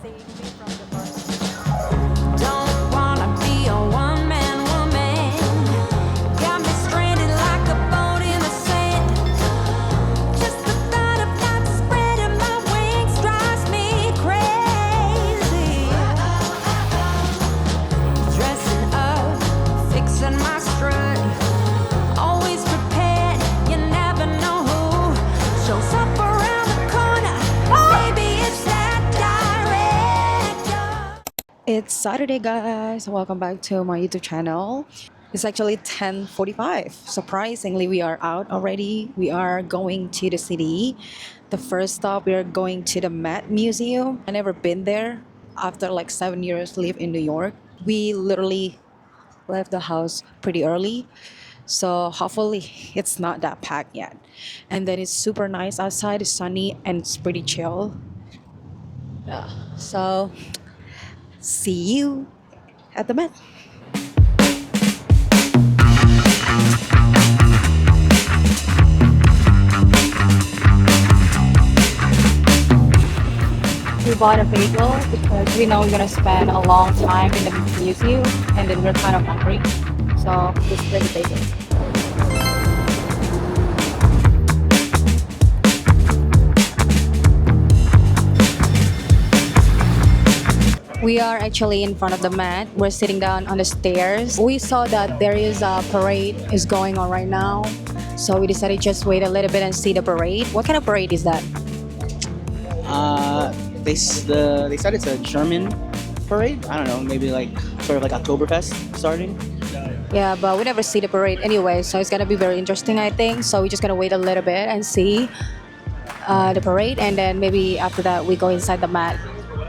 Don't wanna be a one-man woman. Got me stranded like a boat in the sand. Just the thought of not spreading my wings drives me crazy. Dressing up, fixing my strut. Always prepared, you never know who shows up around the corner. Maybe it's that director. It's Saturday, guys. Welcome back to my YouTube channel. It's actually 10:45. Surprisingly, we are out already. We are going to the city. The first stop, we are going to the Met Museum. I never been there after like 7 years live in New York. We literally left the house pretty early. So hopefully it's not that packed yet. And then it's super nice outside. It's sunny and it's pretty chill. Yeah. So see you at the Met. We bought a bagel because we know we're gonna spend a long time in the museum and then we're kind of hungry. So just bring the bagel. We are actually in front of the mat. We're sitting down on the stairs. We saw that there is a parade is going on right now. So we decided just wait a little bit and see the parade. What kind of parade is that? They said it's a German parade. I don't know, maybe like sort of like Oktoberfest starting. Yeah, but we never see the parade anyway, so it's gonna be very interesting, I think. So we're just gonna wait a little bit and see the parade, and then maybe after that we go inside the mat.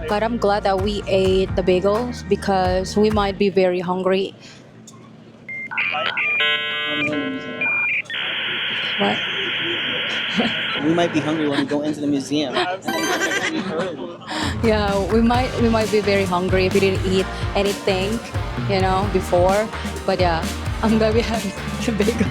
But I'm glad that we ate the bagels because we might be very hungry. What? We might be hungry when we go into the museum. Yeah, we might be very hungry if we didn't eat anything, before. But yeah, I'm glad we had the bagel.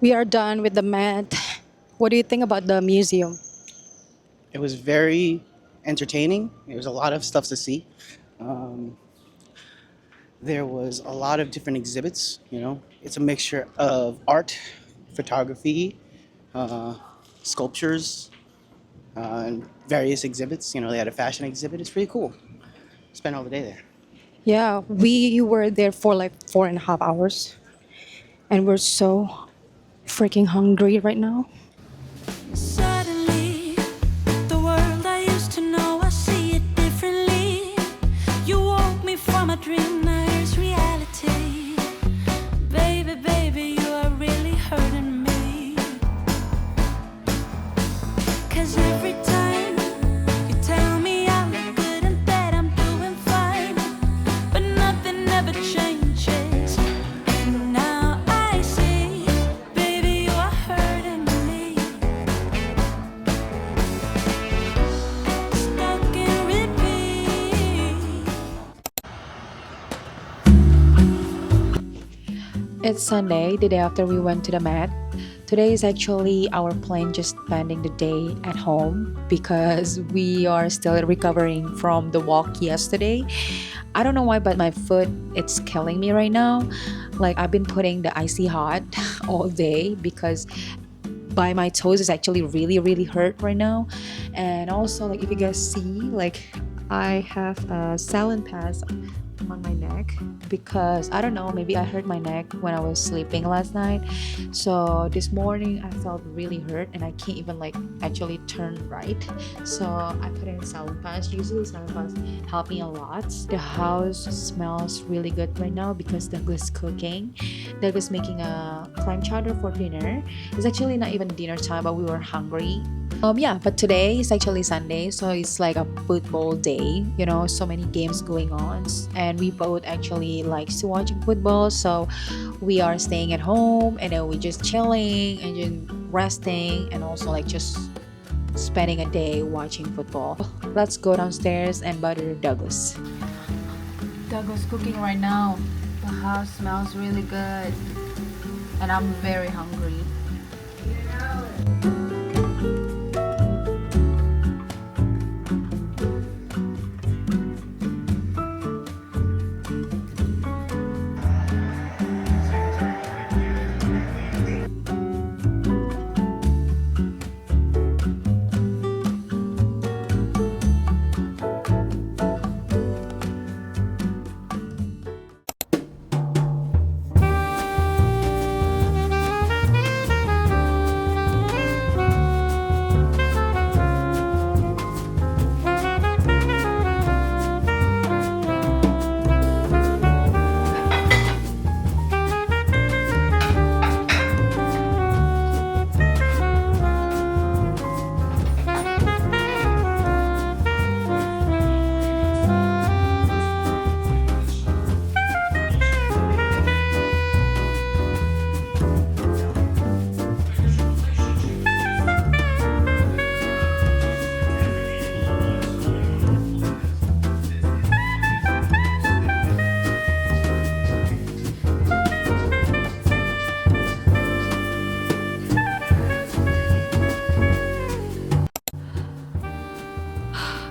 We are done with the mat. What do you think about the museum? It was very entertaining. There was a lot of stuff to see. Um, there was a lot of different exhibits. It's a mixture of art, photography, uh, sculptures, and various exhibits. They had a fashion exhibit. It's pretty cool. Spent all the day there. Yeah, we were there for like 4.5 hours, and we're so freaking hungry right now. Suddenly, the world I used to know, I see it differently. You woke me from a dream, now here's reality. Baby, baby, you are really hurting me. 'Cause every time you tell me I look good and that I'm doing fine, but nothing ever changes. And now I see, baby, you are hurting me. it's Sunday, the day after we went to the mat. Today is actually our plan just spending the day at home because we are still recovering from the walk yesterday. I don't know why, but my foot it's killing me right now. Like I've been putting the icy hot all day because by my toes is actually really hurt right now. And also like if you guys see, like I have a saline pass on my neck because I don't know, maybe I hurt my neck when I was sleeping last night. So this morning I felt really hurt and I can't even like actually turn right. So I put in saline pass. Usually saline pass help me a lot. The house smells really good right now because Douglas cooking. Douglas making a clam chowder for dinner. It's actually not even dinner time, but we were hungry. Yeah, but today is actually Sunday, so it's like a football day, so many games going on. And we both actually likes to watching football, so we are staying at home and then we just chilling and just resting and also like just spending a day watching football. Let's go downstairs and butter Douglas. Douglas cooking right now. The house smells really good and I'm very hungry.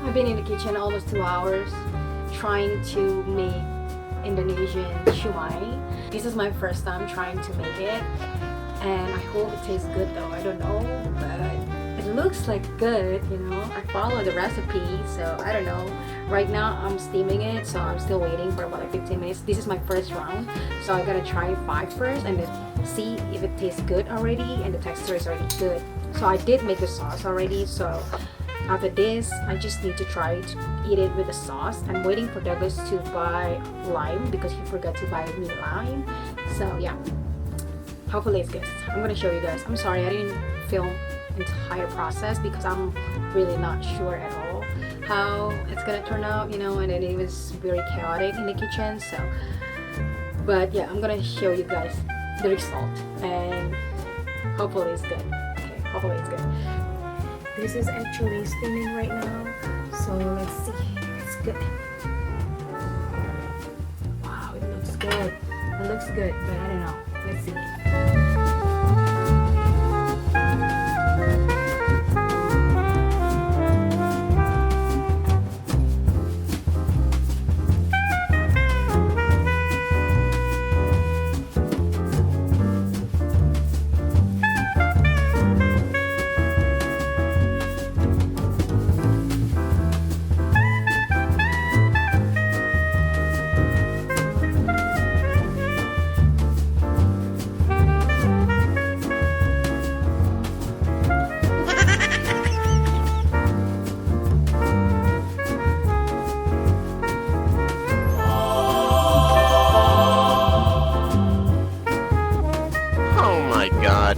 I've been in the kitchen almost 2 hours trying to make Indonesian Siomay. This is my first time trying to make it and I hope it tastes good though. I don't know, but it looks like good, I follow the recipe, so I don't know. Right now I'm steaming it, so I'm still waiting for about like 15 minutes. This is my first round, so I gotta try 5 first and then see if it tastes good already and the texture is already good. So I did make the sauce already, so after this, I just need to try to eat it with the sauce. I'm waiting for Douglas to buy lime because he forgot to buy me lime. So yeah, hopefully it's good. I'm gonna show you guys. I'm sorry I didn't film entire process because I'm really not sure at all how it's gonna turn out, and then it was very chaotic in the kitchen. So, but yeah, I'm gonna show you guys the result and hopefully it's good. Okay, hopefully it's good. This is actually steaming right now, so let's see if it's good. Wow, it looks good. It looks good, but I don't know. Let's see. Oh my god.